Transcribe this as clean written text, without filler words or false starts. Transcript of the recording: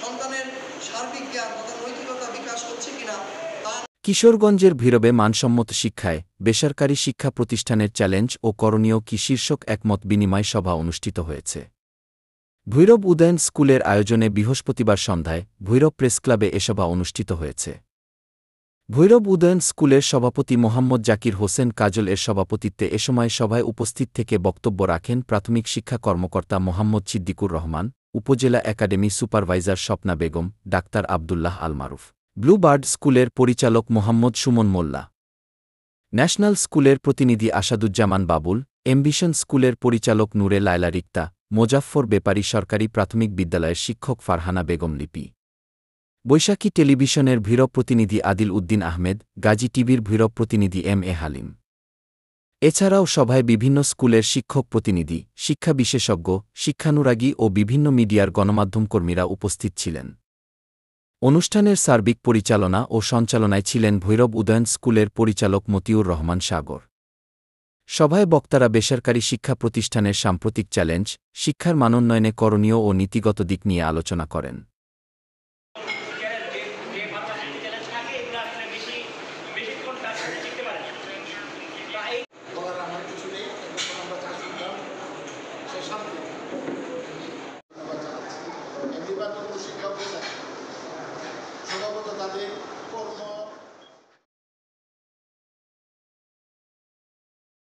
সন্তানের সার্বিক জ্ঞান তথা নৈতিকতা বিকাশ হচ্ছে কিনা তা। কিশোরগঞ্জের ভৈরবে মানসম্মত শিক্ষায় বেসরকারি শিক্ষা প্রতিষ্ঠানের চ্যালেঞ্জ ও করণীয় কি শীর্ষক একমত বিনিময় সভা অনুষ্ঠিত হয়েছে। ভৈরব উদয়ন স্কুলের আয়োজনে বৃহস্পতিবার সন্ধ্যায় ভৈরব প্রেসক্লাবে এ সভা অনুষ্ঠিত হয়েছে। ভৈরব উদয়ন স্কুলের সভাপতি মোহাম্মদ জাকির হোসেন কাজল এর সভাপতিত্বে এ সময় সভায় উপস্থিত থেকে বক্তব্য রাখেন প্রাথমিক শিক্ষা কর্মকর্তা মোহাম্মদ সিদ্দিকুর রহমান, উপজেলা academy supervisor Swapna Begum, doctor Abdullah Al Maruf, blue bird স্কুলের পরিচালক মোহাম্মদ সুমন মোল্লা, ন্যাশনাল স্কুলের প্রতিনিধি আসাদুজ্জামান বাবুল, এমভিশন স্কুলের পরিচালক নূরে লায়লা রিক্তা, মোজাফফর বেপারী সরকারি প্রাথমিক বিদ্যালয়ের শিক্ষক ফারহানা বেগম লিপি, বৈশাখী টেলিভিশনের ভৈরব প্রতিনিধি আদিল উদ্দিন আহমেদ, গাজী টিভির ভৈরব প্রতিনিধি এম এ হালিম। এছাড়াও সভায় বিভিন্ন স্কুলের শিক্ষক প্রতিনিধি, শিক্ষা বিশেষজ্ঞ, শিক্ষানুরাগী ও বিভিন্ন মিডিয়ার গণমাধ্যম কর্মীরা উপস্থিত ছিলেন। অনুষ্ঠানের সার্বিক পরিচালনা ও সঞ্চালনায় ছিলেন ভৈরব উদয়ন স্কুলের পরিচালক মতিউর রহমান সাগর। সভায় বক্তারা বেসরকারি শিক্ষা প্রতিষ্ঠানের সাম্প্রতিক চ্যালেঞ্জ, শিক্ষার মানোন্নয়নে করণীয় ও নীতিগত দিক নিয়ে আলোচনা করেন।